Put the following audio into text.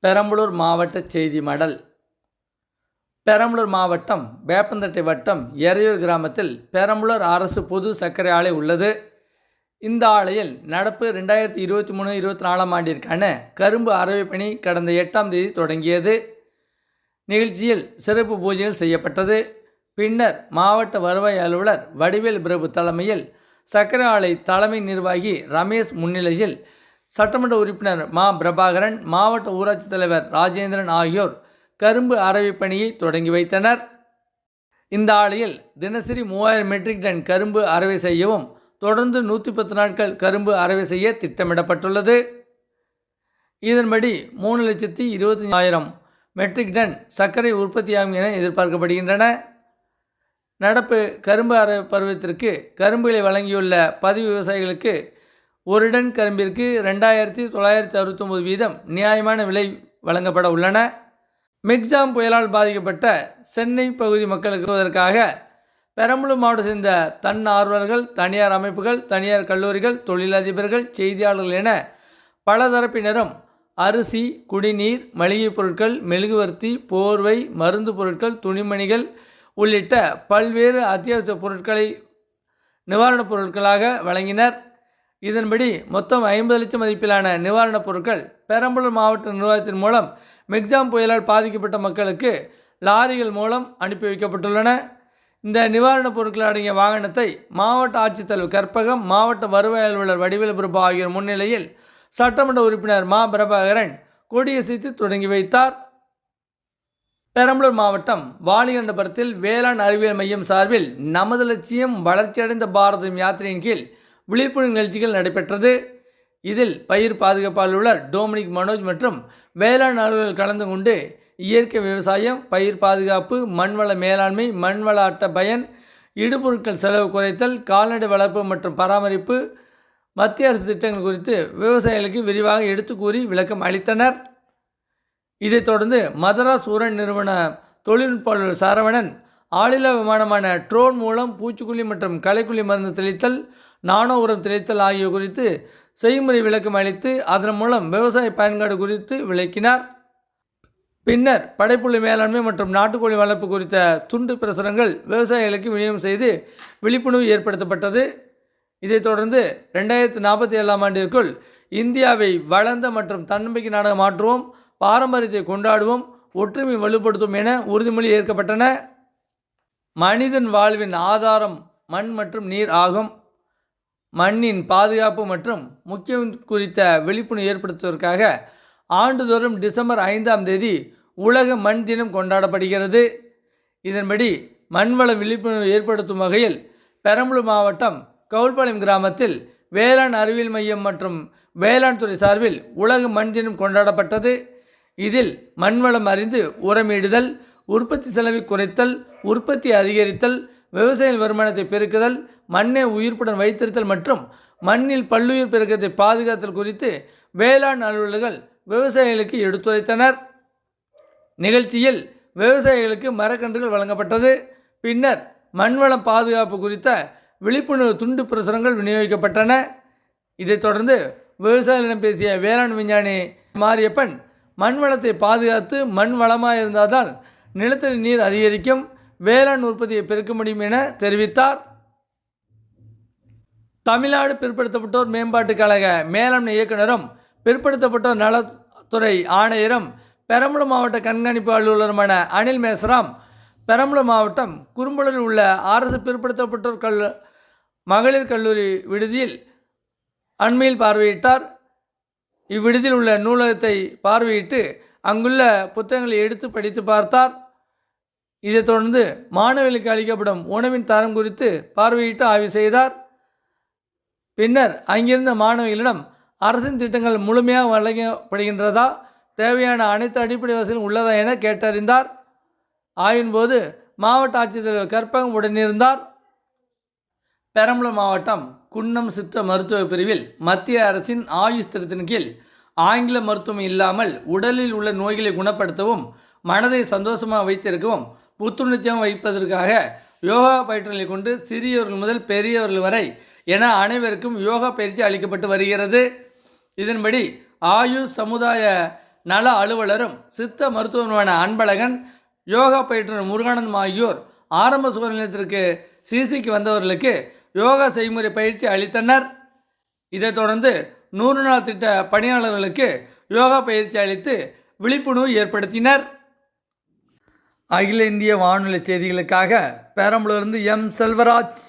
பெரம்பலூர் மாவட்ட செய்தி மடல். பெரம்பலூர் மாவட்டம் வேப்பந்தட்டை வட்டம் எறையூர் கிராமத்தில் பெரம்பலூர் அரசு பொது சர்க்கரை ஆலை உள்ளது. இந்த ஆலையில் நடப்பு 2023-24 ஆண்டிற்கான கரும்பு அறவை பணி கடந்த 8ஆம் தேதி தொடங்கியது. நிகழ்ச்சியில் சிறப்பு பூஜைகள் செய்யப்பட்டது. பின்னர் மாவட்ட வருவாய் அலுவலர் வடிவேல் பிரபு தலைமையில் சர்க்கரை ஆலை தலைமை நிர்வாகி ரமேஷ் முன்னிலையில் சட்டமன்ற உறுப்பினர் மா பிரபாகரன், மாவட்ட ஊராட்சி தலைவர் ராஜேந்திரன் ஆகியோர் கரும்பு அறவை பணியை தொடங்கி வைத்தனர். இந்த ஆலையில் தினசரி 3000 மெட்ரிக் டன் கரும்பு அறவை செய்யவும் தொடர்ந்து 110 நாட்கள் கரும்பு அறவை செய்ய திட்டமிடப்பட்டுள்ளது. இதன்படி 3,25,000 மெட்ரிக் டன் சர்க்கரை உற்பத்தியாகும் என எதிர்பார்க்கப்படுகின்றன. நடப்பு கரும்பு அறவை பருவத்திற்கு கரும்புகளை வழங்கியுள்ள பதிவு விவசாயிகளுக்கு 1 டன் கரும்பிற்கு 2,969 வீதம் நியாயமான விலை வழங்கப்பட உள்ளன. மிக்ஜாம் புயலால் பாதிக்கப்பட்ட சென்னை பகுதி மக்களுக்கு உதவுவதற்காக பெரம்பலூர் மாவட்டத்தை சேர்ந்த தன்னார்வலர்கள், தனியார் அமைப்புகள், தனியார் கல்லூரிகள், தொழிலதிபர்கள், செய்தியாளர்கள் என பல தரப்பினரும் அரிசி, குடிநீர், மளிகை பொருட்கள், மெழுகுவர்த்தி, போர்வை, மருந்து பொருட்கள், துணிமணிகள் உள்ளிட்ட பல்வேறு அத்தியாவசிய பொருட்களை நிவாரணப் பொருட்களாக வழங்கினர். இதன்படி மொத்தம் 50 லட்சம் மதிப்பிலான நிவாரணப் பொருட்கள் பெரம்பலூர் மாவட்ட நிர்வாகத்தின் மூலம் மிக்ஜாம் புயலால் பாதிக்கப்பட்ட மக்களுக்கு லாரிகள் மூலம் அனுப்பி வைக்கப்பட்டுள்ளன. இந்த நிவாரணப் பொருட்கள் அடங்கிய வாகனத்தை மாவட்ட ஆட்சித்தலைவர் கற்பகம், மாவட்ட வருவாய் அலுவலர் வடிவேல் பிரபு ஆகியோர் முன்னிலையில் சட்டமன்ற உறுப்பினர் மா பிரபாகரன் கொடியசைத்து தொடங்கி வைத்தார். பெரம்பலூர் மாவட்டம் வாலிகண்டபுரத்தில் வேளாண் அறிவியல் மையம் சார்பில் நமது லட்சியம் வளர்ச்சியடைந்த பாரதம் யாத்திரையின் கீழ் விழிப்புணர்வு நிகழ்ச்சிகள் நடைபெற்றது. இதில் பயிர் பாதுகாப்பு அலுவலர் டோமினிக் மனோஜ் மற்றும் வேளாண் அலுவலர்கள் கலந்து கொண்டு இயற்கை விவசாயம், பயிர் பாதுகாப்பு, மண்வள மேலாண்மை, மண்வள அட்டை பயன், இடுபொருட்கள் செலவு குறைத்தல், கால்நடை வளர்ப்பு மற்றும் பராமரிப்பு, மத்திய அரசு திட்டங்கள் குறித்து விவசாயிகளுக்கு விரிவாக எடுத்து கூறி விளக்கம் அளித்தனர். இதைத் தொடர்ந்து மதராஸ் உரன் நிறுவன தொழில்நுட்ப அலுவலர் சரவணன் ஆளில்லா விமானமான ட்ரோன் மூலம் பூச்சிக்கொல்லி மற்றும் களைக்கொல்லி மருந்து தெளித்தல், நானோ உரம் தெளித்தல் ஆகிய குறித்து செய்முறை விளக்கம் அளித்து அதன் மூலம் விவசாய பயன்பாடு குறித்து விளக்கினார். பின்னர் படைப்புள்ளி மேலாண்மை மற்றும் நாட்டுக்கோழி வளர்ப்பு குறித்த துண்டு பிரசுரங்கள் விவசாயிகளுக்கு விநியோகம் செய்து விழிப்புணர்வு ஏற்படுத்தப்பட்டது. இதைத் தொடர்ந்து 2047ஆம் ஆண்டிற்குள் இந்தியாவை வளர்ந்த மற்றும் தன்னம்பிக்கை நாடாக மாற்றுவோம், பாரம்பரியத்தை கொண்டாடுவோம், ஒற்றுமை வலுப்படுத்தும் என உறுதிமொழி ஏற்கப்பட்டன. மனிதன் வாழ்வின் ஆதாரம் மண் மற்றும் நீர் ஆகும். மண்ணின் பாதுகாப்பு மற்றும் முக்கியம் குறித்த விழிப்புணர்வு ஏற்படுத்துவதற்காக ஆண்டுதோறும் டிசம்பர் 5ஆம் தேதி உலக மண் தினம் கொண்டாடப்படுகிறது. இதன்படி மண்வள விழிப்புணர்வு ஏற்படுத்தும் வகையில் பெரம்பலூர் மாவட்டம் கவுல்பாளையம் கிராமத்தில் வேளாண் அறிவியல் மையம் மற்றும் வேளாண் துறை சார்பில் உலக மண் தினம் கொண்டாடப்பட்டது. இதில் மண்வளம் அறிந்து உரமிடுதல், உற்பத்தி செலவை குறைத்தல், உற்பத்தி அதிகரித்தல், விவசாய வருமானத்தை பெருக்குதல், மண்ணை உயிர்ப்புடன் வைத்திருத்தல் மற்றும் மண்ணில் பல்லுயிர் பெருக்கத்தை பாதுகாத்தல் குறித்து வேளாண் அலுவலர்கள் விவசாயிகளுக்கு எடுத்துரைத்தனர். நிகழ்ச்சியில் விவசாயிகளுக்கு மரக்கன்றுகள் வழங்கப்பட்டது. பின்னர் மண்வளம் பாதுகாப்பு குறித்த விழிப்புணர்வு துண்டு பிரசுரங்கள் விநியோகிக்கப்பட்டன. இதைத் தொடர்ந்து விவசாயிகளிடம் பேசிய வேளாண் விஞ்ஞானி மாரியப்பன், மண்வளத்தை பாதுகாத்து மண் வளமாக இருந்தால்தான் நிலத்தடி நீர் அதிகரிக்கும், வேளாண் உற்பத்தியை பெருக்க முடியும் என தெரிவித்தார். தமிழ்நாடு பிற்படுத்தப்பட்டோர் மேம்பாட்டுக் கழக மேலாண்மை இயக்குநரும் பிற்படுத்தப்பட்டோர் நலத்துறை ஆணையரும் பெரம்பலூர் மாவட்ட கண்காணிப்பு அலுவலருமான அனில் மேஸ்ராம் பெரம்பலூர் மாவட்டம் குறும்பலூரில் உள்ள அரசு பிற்படுத்தப்பட்டோர் மகளிர் கல்லூரி விடுதியில் அண்மையில் பார்வையிட்டார். இவ்விடுதியில் உள்ள நூலகத்தை பார்வையிட்டு அங்குள்ள புத்தகங்களை எடுத்து படித்து பார்த்தார். இதைத் தொடர்ந்து மாணவர்களுக்கு அளிக்கப்படும் உணவின் தரம் குறித்து பார்வையிட்டு ஆய்வு செய்தார். பின்னர் அங்கிருந்த மாணவிகளிடம் அரசின் திட்டங்கள் முழுமையாக வழங்கப்படுகின்றதா, தேவையான அனைத்து அடிப்படை வசதிகளும் உள்ளதா என கேட்டறிந்தார். ஆய்வின் போது மாவட்ட ஆட்சித்தலைவர் கற்பகம் உடனிருந்தார். பெரம்பலூர் மாவட்டம் குன்னம் சித்த மருத்துவ பிரிவில் மத்திய அரசின் ஆயுஷ் திட்டத்தின் கீழ் ஆங்கில மருத்துவம் இல்லாமல் உடலில் உள்ள நோய்களை குணப்படுத்தவும், மனதை சந்தோஷமாக வைத்திருக்கவும், புத்துணர்ச்சியாக வைப்பதற்காக யோகா பயிற்சிகளை கொண்டு சிறியவர்கள் முதல் பெரியவர்கள் வரை என அனைவருக்கும் யோகா பயிற்சி அளிக்கப்பட்டு வருகிறது. இதன்படி ஆயுஷ் சமுதாய நல அலுவலரும் சித்த மருத்துவருமான அன்பழகன், யோகா பயிற்றுனர் முருகானந்தம் ஆகியோர் ஆரம்ப சுகாதார நிலையத்திற்கு சிகிச்சைக்கு வந்தவர்களுக்கு யோகா செய்முறை பயிற்சி அளித்தனர். இதைத் தொடர்ந்து 100 நாள் திட்ட பணியாளர்களுக்கு யோகா பயிற்சி அளித்து விழிப்புணர்வு ஏற்படுத்தினர். அகில இந்திய வானொலி செய்திகளுக்காக பெரம்பலூரிலிருந்து எம். செல்வராஜ்.